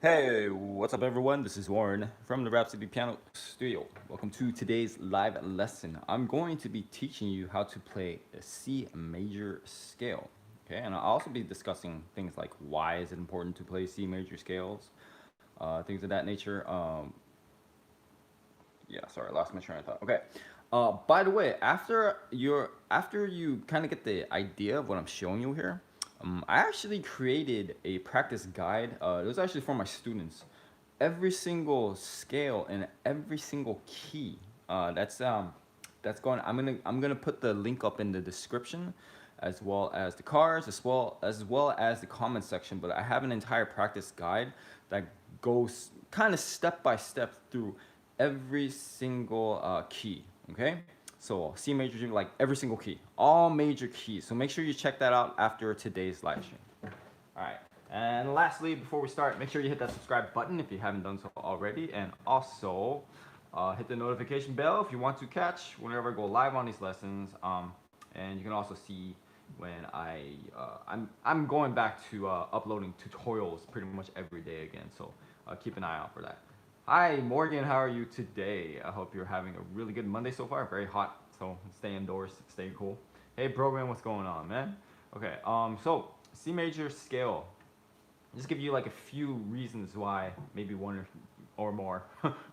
Hey, what's up, everyone? This is Warren from the Rhapsody Piano Studio. Welcome to today's live lesson. I'm going to be teaching you how to play a C major scale. Okay, and I'll also be discussing things like why is it important to play C major scales, things of that nature. Yeah, sorry, I lost my train of thought. Okay. By the way, after you kind of get the idea of what I'm showing you here, I actually created a practice guide. It was actually for my students. Every single scale and every single key. That's going. I'm gonna put the link up in the description, as well as the cards, as well as the comment section. But I have an entire practice guide that goes kind of step by step through every single key. Okay, so C major, like every single key, all major keys. So make sure you check that out after today's live stream. All right. And lastly, before we start, make sure you hit that subscribe button if you haven't done so already, and also hit the notification bell if you want to catch whenever I go live on these lessons. And you can also see when I'm going back to uploading tutorials pretty much every day again. So keep an eye out for that. Hi Morgan, how are you today? I hope you're having a really good Monday so far. Very hot, so stay indoors, stay cool. Hey program, what's going on, man? Okay, so C major scale. Just give you like a few reasons why, maybe one or more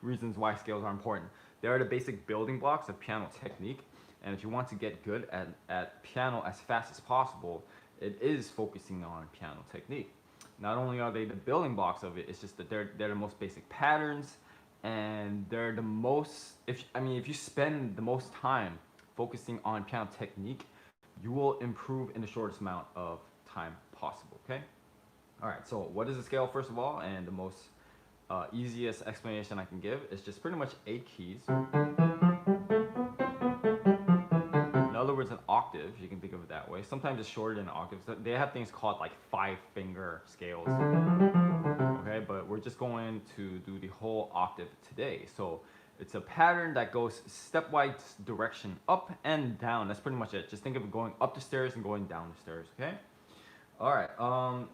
reasons why scales are important. They are the basic building blocks of piano technique, and if you want to get good at piano as fast as possible, it is focusing on piano technique. Not only are they the building blocks of it, it's just that they're the most basic patterns, and they're the most. If you spend the most time focusing on piano technique, you will improve in the shortest amount of time possible. Okay. All right. So what is a scale first of all, and the most easiest explanation I can give is just pretty much 8 keys. In other words, an octave, you can think of it that way. Sometimes it's shorter than octaves. They have things called like 5-finger scales. Okay, but we're just going to do the whole octave today. So it's a pattern that goes stepwise direction up and down. That's pretty much it. Just think of it going up the stairs and going down the stairs, okay? All right,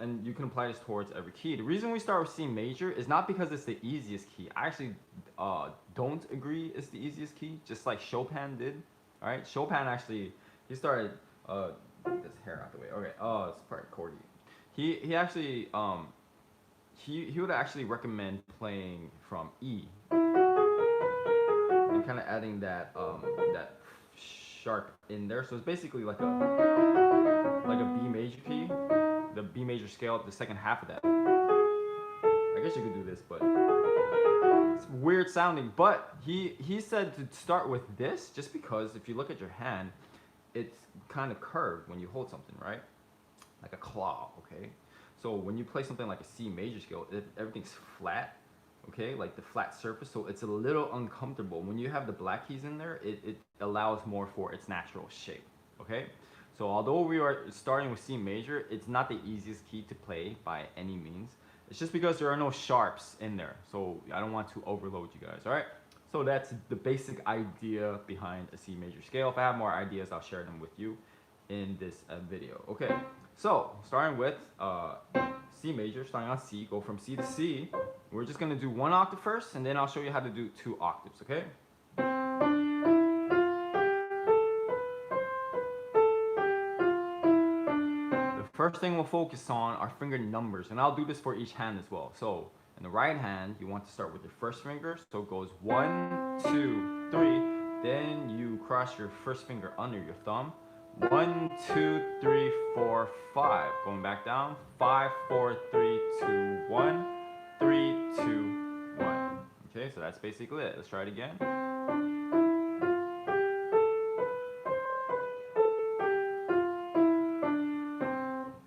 and you can apply this towards every key. The reason we start with C major is not because it's the easiest key. I actually don't agree it's the easiest key, just like Chopin did. All right, Chopin actually, he started, get this hair out the way. Okay, it's part accordion. He actually, he would actually recommend playing from E and kind of adding that sharp in there. So it's basically like a B major key, the B major scale, the second half of that. I guess you could do this, but it's weird sounding. But he said to start with this just because if you look at your hand, it's kind of curved when you hold something, right? Like a claw, okay? So when you play something like a C major scale, everything's flat, okay? Like the flat surface, so it's a little uncomfortable. When you have the black keys in there, it allows more for its natural shape, okay? So although we are starting with C major, it's not the easiest key to play by any means. It's just because there are no sharps in there. So I don't want to overload you guys, all right? So that's the basic idea behind a C major scale. If I have more ideas, I'll share them with you in this video. Okay, so starting with C major, starting on C, go from C to C. We're just gonna do one octave first, and then I'll show you how to do 2 octaves, okay? First thing we'll focus on are finger numbers, and I'll do this for each hand as well. So in the right hand, you want to start with your first finger, so it goes 1, 2, 3. Then you cross your first finger under your thumb. 1, 2, 3, 4, 5. Going back down. 5, 4, 3, 2, 1. 3, 2, 1. Okay, so that's basically it. Let's try it again.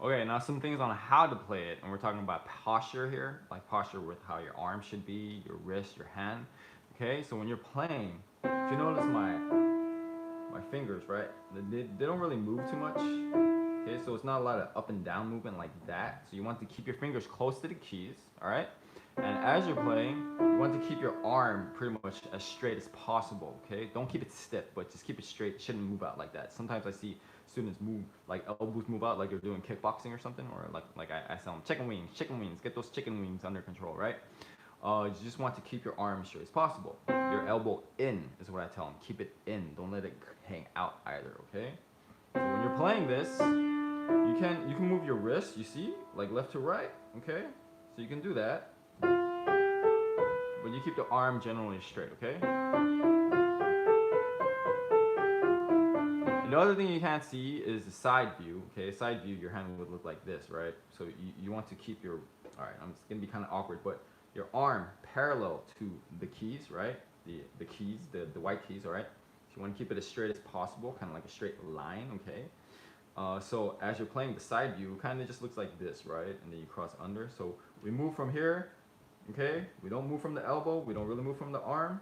Okay, now some things on how to play it, and we're talking about posture here, like posture with how your arm should be, your wrist, your hand. Okay, so when you're playing, if you notice my fingers, right, they don't really move too much. Okay, so it's not a lot of up and down movement like that. So you want to keep your fingers close to the keys, all right? And as you're playing, you want to keep your arm pretty much as straight as possible, okay? Don't keep it stiff, but just keep it straight. It shouldn't move out like that. Sometimes I see students move, like elbows move out, like you're doing kickboxing or something, or like I tell them, chicken wings, get those chicken wings under control, right? You just want to keep your arm straight as possible. Your elbow in is what I tell them. Keep it in. Don't let it hang out either. Okay. So when you're playing this, you can move your wrist. You see, like left to right. Okay. So you can do that, but you keep the arm generally straight. Okay. And the other thing you can't see is the side view. Okay, side view, your hand would look like this, right? So you want to keep your, all right, it's gonna be kind of awkward, but your arm parallel to the keys, right? The keys, the white keys, all right? So you want to keep it as straight as possible, kind of like a straight line, okay? So as you're playing the side view, it kind of just looks like this, right? And then you cross under. So we move from here, okay? We don't move from the elbow. We don't really move from the arm.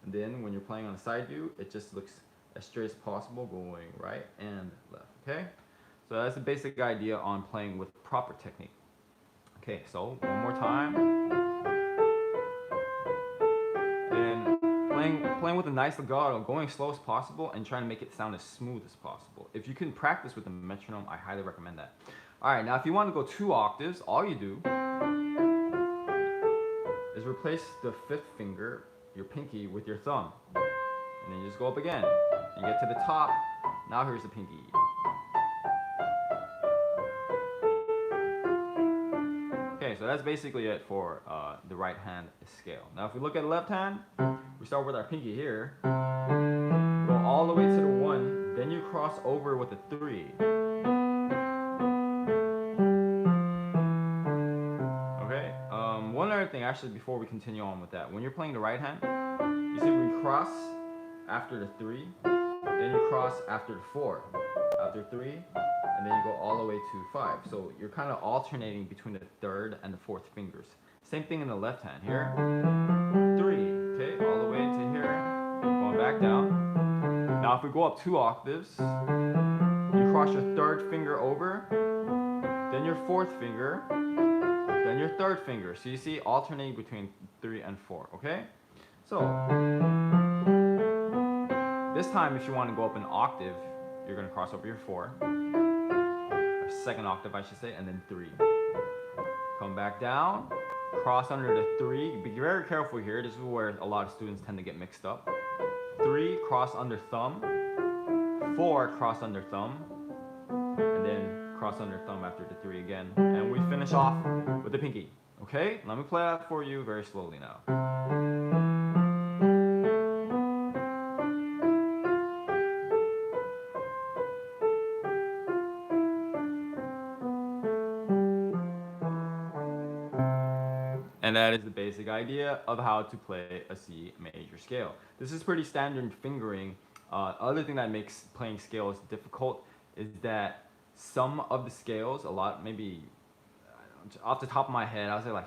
And then when you're playing on the side view, it just looks as straight as possible, going right and left, okay? So that's the basic idea on playing with proper technique. Okay, so one more time. Playing with a nice legato, going as slow as possible, and trying to make it sound as smooth as possible. If you can practice with the metronome, I highly recommend that. All right, now if you want to go 2 octaves, all you do is replace the 5th finger, your pinky, with your thumb. And then you just go up again. You get to the top. Now here's the pinky. Okay, so that's basically it for the right hand scale. Now if we look at the left hand, we start with our pinky here, go all the way to the 1, then you cross over with a 3. Okay, one other thing actually before we continue on with that, when you're playing the right hand, you see we cross after the 3, then you cross after the 4, after 3, and then you go all the way to 5. So you're kind of alternating between the 3rd and the 4th fingers. Same thing in the left hand here. 3, okay, all the way to here, going back down. Now if we go up 2 octaves, you cross your 3rd finger over, then your 4th finger, then your 3rd finger. So you see alternating between 3 and 4, okay? So this time if you want to go up an octave, you're going to cross over your 4, or 2nd octave I should say, and then 3. Come back down, cross under the 3. Be very careful here. This is where a lot of students tend to get mixed up. 3, cross under thumb. 4, cross under thumb. And then cross under thumb after the 3 again. And we finish off with the pinky. Okay? Let me play that for you very slowly now. And that is the basic idea of how to play a C major scale. This is pretty standard fingering. Other thing that makes playing scales difficult is that some of the scales, maybe off the top of my head, I would say like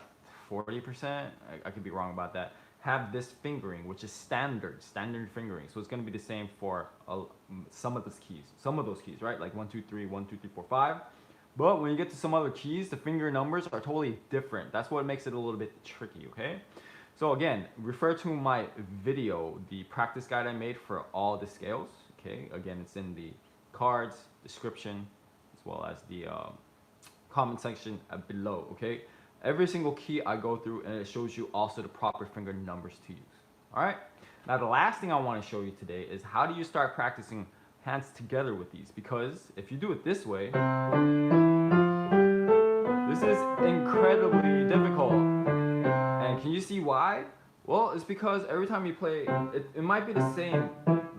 40%, I could be wrong about that, have this fingering, which is standard fingering. So it's going to be the same for some of those keys, right? Like 1, 2, 3, 1, 2, 3, 4, 5. But when you get to some other keys, the finger numbers are totally different. That's what makes it a little bit tricky, okay? So again, refer to my video, the practice guide I made for all the scales, okay? Again, it's in the cards, description, as well as the comment section below, okay? Every single key I go through, and it shows you also the proper finger numbers to use, all right? Now, the last thing I want to show you today is how do you start practicing hands together with these, because if you do it this way, this is incredibly difficult. And can you see why? Well, it's because every time you play, it might be the same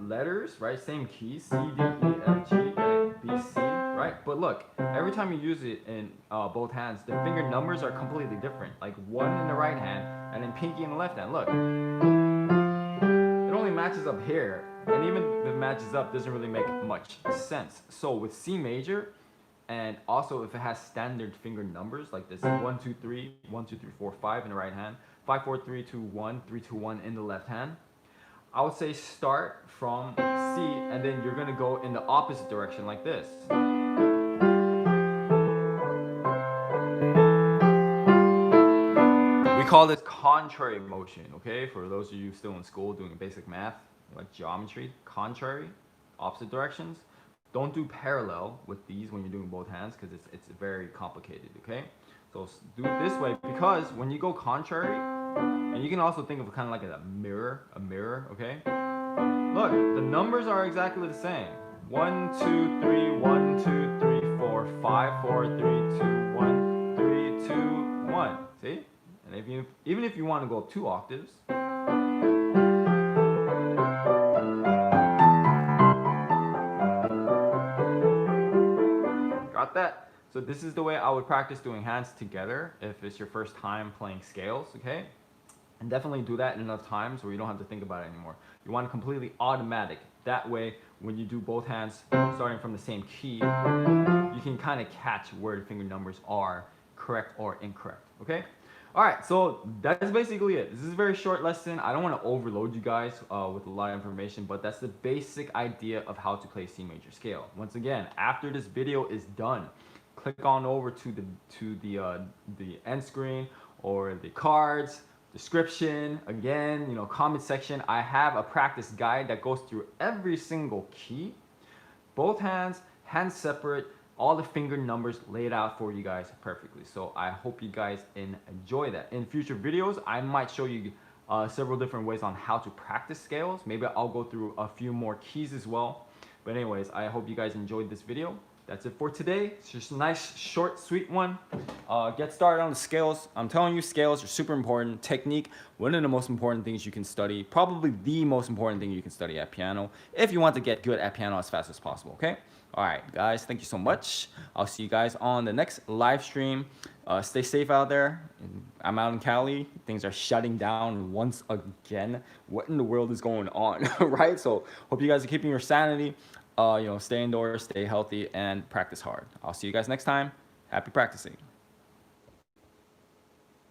letters, right? Same keys, C, D, E, F, G, A, B, C, right? But look, every time you use it in both hands, the finger numbers are completely different. Like 1 in the right hand, and then pinky in the left hand. Look, it only matches up here. And even if it matches up, doesn't really make much sense. So with C major, and also if it has standard finger numbers like this, 1, 2, 3, 1, 2, 3, 4, 5 in the right hand, 5, 4, 3, 2, 1, 3, 2, 1 in the left hand, I would say start from C, and then you're gonna go in the opposite direction like this. We call this contrary motion, okay? For those of you still in school doing basic math, like geometry, contrary, opposite directions. don't do parallel with these when you're doing both hands because it's very complicated, okay? So do it this way because when you go contrary, and you can also think of kind of like a mirror, okay? Look, the numbers are exactly the same. 1, 2, 3, 1, 2, 3, 4, 5, 4, 3, 2, 1, 3, 2, 1. See? And even if you want to go 2 octaves, got that? So this is the way I would practice doing hands together if it's your first time playing scales, okay? And definitely do that enough times where you don't have to think about it anymore. You want it completely automatic. That way, when you do both hands starting from the same key, you can kind of catch where the finger numbers are correct or incorrect, okay? All right, so that's basically it. This is a very short lesson. I don't want to overload you guys with a lot of information, but that's the basic idea of how to play C major scale. Once again, after this video is done, click on over to the end screen or the cards, description, again, you know, comment section. I have a practice guide that goes through every single key, both hands separate, all the finger numbers laid out for you guys perfectly. So I hope you guys enjoy that. In future videos, I might show you several different ways on how to practice scales. Maybe I'll go through a few more keys as well. But anyways, I hope you guys enjoyed this video. That's it for today. It's just a nice, short, sweet one. Get started on the scales. I'm telling you, scales are super important. Technique, one of the most important things you can study. Probably the most important thing you can study at piano if you want to get good at piano as fast as possible, okay? All right, guys, thank you so much. I'll see you guys on the next live stream. Stay safe out there. I'm out in Cali. Things are shutting down once again. What in the world is going on, right? So hope you guys are keeping your sanity. You know, stay indoors, stay healthy, and practice hard. I'll see you guys next time. Happy practicing.